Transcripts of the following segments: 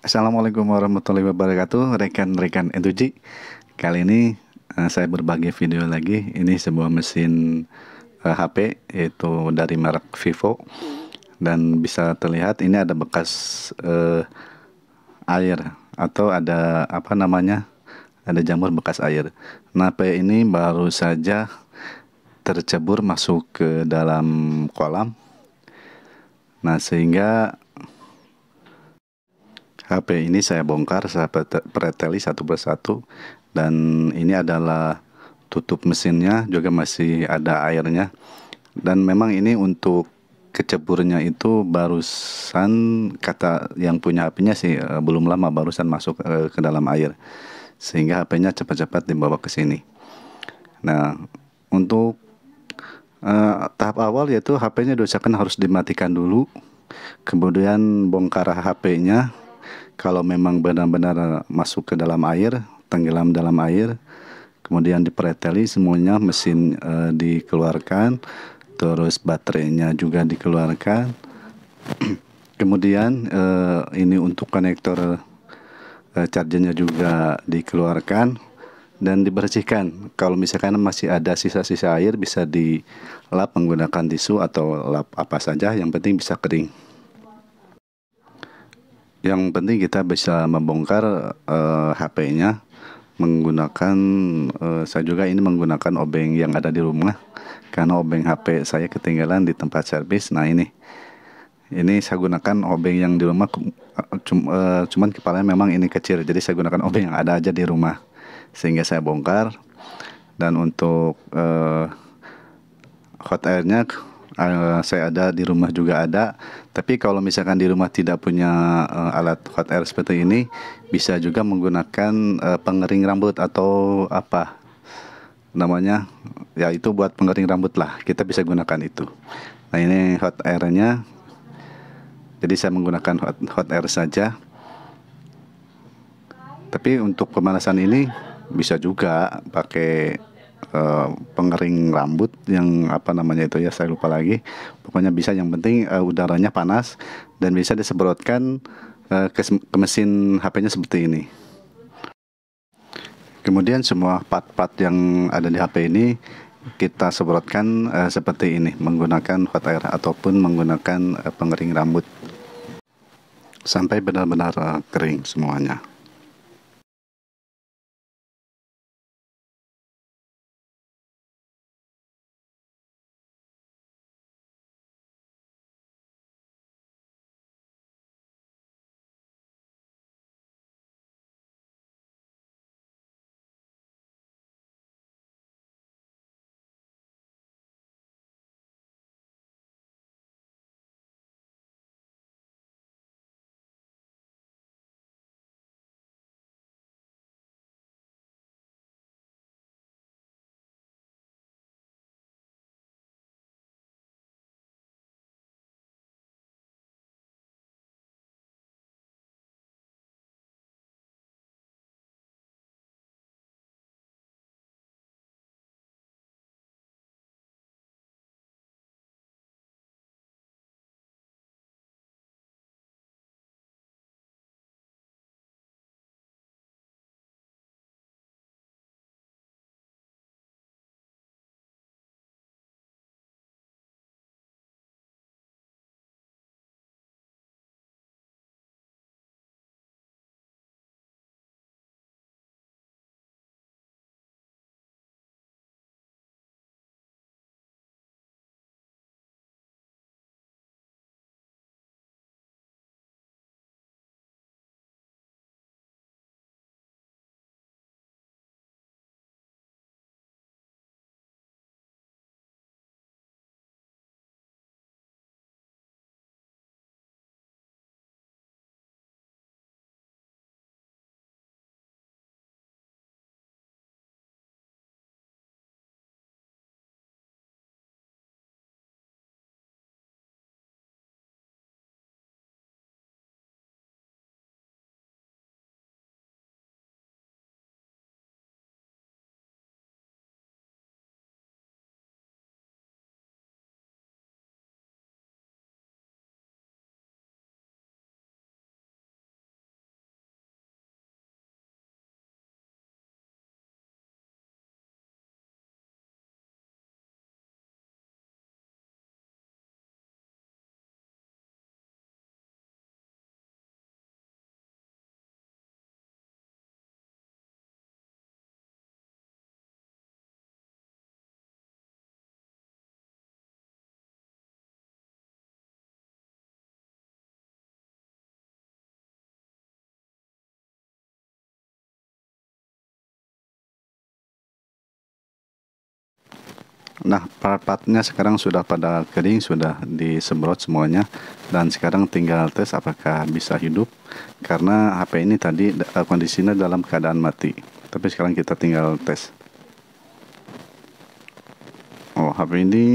Assalamualaikum warahmatullahi wabarakatuh, rekan-rekan N2G. Kali ini saya berbagi video lagi. Ini sebuah mesin HP yaitu dari merek Vivo, dan bisa terlihat ini ada bekas air atau ada apa namanya? Ada jamur bekas air. Nah, HP ini baru saja tercebur masuk ke dalam kolam. Nah, sehingga HP ini saya bongkar, saya preteli satu persatu, dan ini adalah tutup mesinnya, juga masih ada airnya. Dan memang ini untuk keceburnya itu barusan, kata yang punya HP-nya sih belum lama, barusan masuk ke dalam air, sehingga HP-nya cepat-cepat dibawa ke sini. Nah, untuk tahap awal yaitu HP-nya diusahakan harus dimatikan dulu, kemudian bongkar HP-nya. Kalau memang benar-benar masuk ke dalam air, tenggelam dalam air, kemudian dipreteli semuanya, mesin dikeluarkan, terus baterainya juga dikeluarkan. Kemudian ini untuk konektor chargernya juga dikeluarkan dan dibersihkan. Kalau misalkan masih ada sisa-sisa air, bisa dilap menggunakan tisu atau lap apa saja, yang penting bisa kering. Yang penting kita bisa membongkar HP-nya menggunakan, saya juga ini menggunakan obeng yang ada di rumah, karena obeng HP saya ketinggalan di tempat servis. Nah, ini saya gunakan obeng yang di rumah, cuman kepalanya memang ini kecil, jadi saya gunakan obeng yang ada aja di rumah, sehingga saya bongkar. Dan untuk hot airnya, saya ada di rumah juga ada. Tapi kalau misalkan di rumah tidak punya alat hot air seperti ini, bisa juga menggunakan pengering rambut atau apa namanya, ya itu buat pengering rambut lah, kita bisa gunakan itu. Nah, ini hot airnya, jadi saya menggunakan hot air saja. Tapi untuk pemanasan ini bisa juga pakai pengering rambut yang apa namanya itu ya, saya lupa lagi. Pokoknya bisa, yang penting udaranya panas dan bisa disemprotkan ke mesin HP-nya seperti ini. Kemudian semua part-part yang ada di HP ini kita semprotkan seperti ini menggunakan hot air ataupun menggunakan pengering rambut sampai benar-benar kering semuanya. Nah, part-partnya sekarang sudah pada kering, sudah disemprot semuanya, dan sekarang tinggal tes apakah bisa hidup, karena HP ini tadi kondisinya dalam keadaan mati. Tapi sekarang kita tinggal tes. Oh, HP ini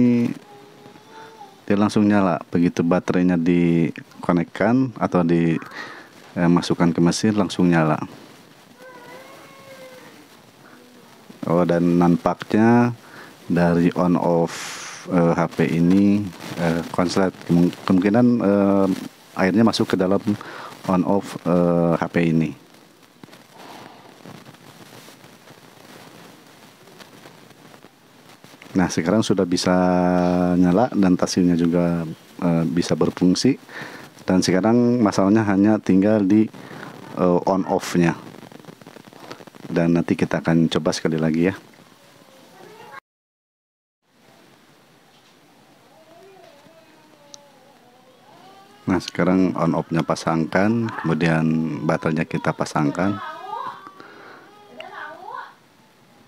dia langsung nyala. Begitu baterainya dikonekkan atau dimasukkan ke mesin, langsung nyala. Oh, dan nampaknya dari on off HP ini konslet, kemungkinan airnya masuk ke dalam on off HP ini. Nah, sekarang sudah bisa nyala dan hasilnya juga bisa berfungsi, dan sekarang masalahnya hanya tinggal di on off-nya. Dan nanti kita akan coba sekali lagi ya. Nah, sekarang on off-nya pasangkan, kemudian baterainya kita pasangkan.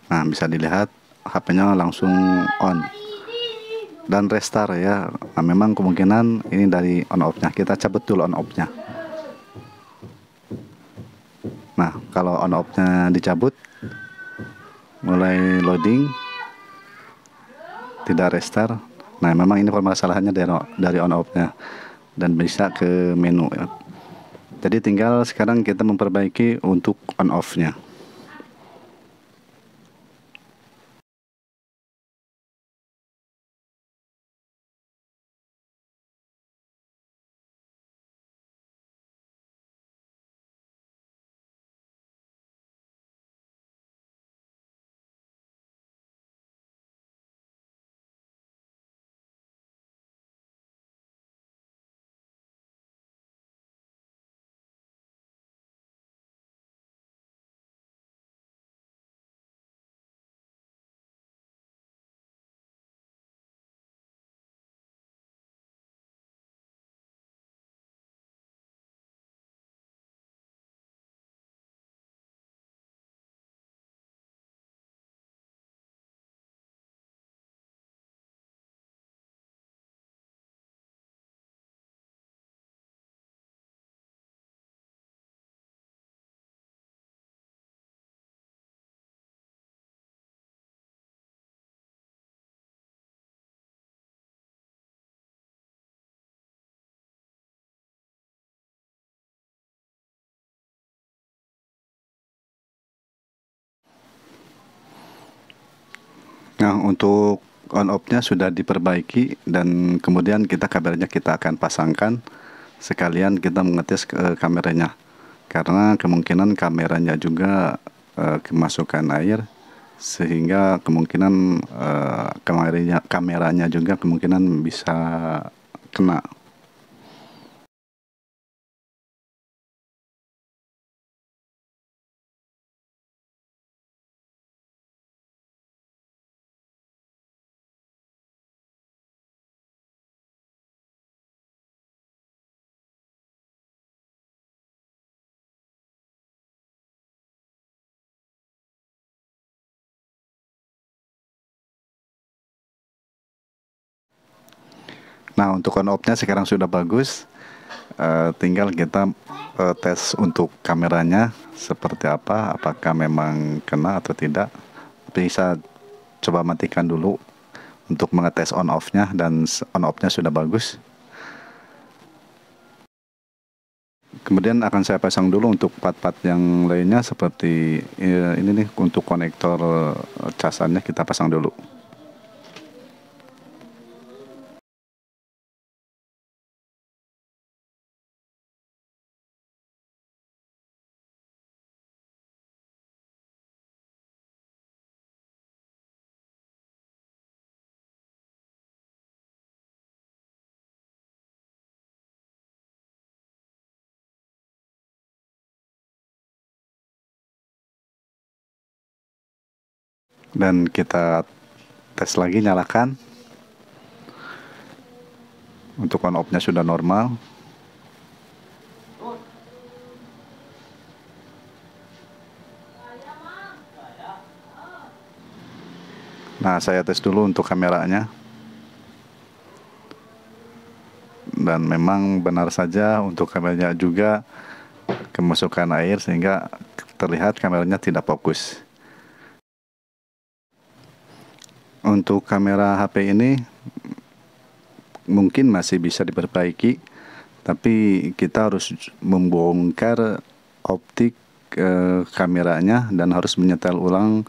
Nah, bisa dilihat HP-nya langsung on dan restart ya. Nah, memang kemungkinan ini dari on off-nya. Kita cabut dulu on off-nya. Nah, kalau on off-nya dicabut, mulai loading, tidak restart. Nah, memang ini permasalahannya dari on off-nya dan bisa ke menu ya. Jadi tinggal sekarang kita memperbaiki untuk on off-nya. Nah, untuk on off-nya sudah diperbaiki dan kemudian kameranya kita akan pasangkan, sekalian kita mengetes kameranya. Karena kemungkinan kameranya juga kemasukan air, sehingga kemungkinan kameranya juga kemungkinan bisa kena. Nah, untuk on off-nya sekarang sudah bagus. Tinggal kita tes untuk kameranya seperti apa, apakah memang kena atau tidak. Bisa coba matikan dulu untuk mengetes on off-nya, dan on off-nya sudah bagus. Kemudian akan saya pasang dulu untuk part-part yang lainnya, seperti ini nih, untuk konektor casannya kita pasang dulu. Dan kita tes lagi, nyalakan. Untuk on off-nya sudah normal. Nah, saya tes dulu untuk kameranya. Dan memang benar saja untuk kameranya juga kemasukan air sehingga terlihat kameranya tidak fokus. Untuk kamera HP ini mungkin masih bisa diperbaiki, tapi kita harus membongkar optik kameranya dan harus menyetel ulang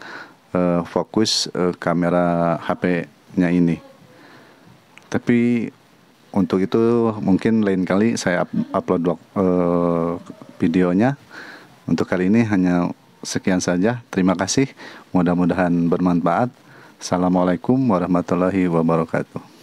fokus kamera HP-nya ini. Tapi untuk itu mungkin lain kali saya upload videonya. Untuk kali ini hanya sekian saja. Terima kasih. Mudah-mudahan bermanfaat. Assalamualaikum warahmatullahi wabarakatuh.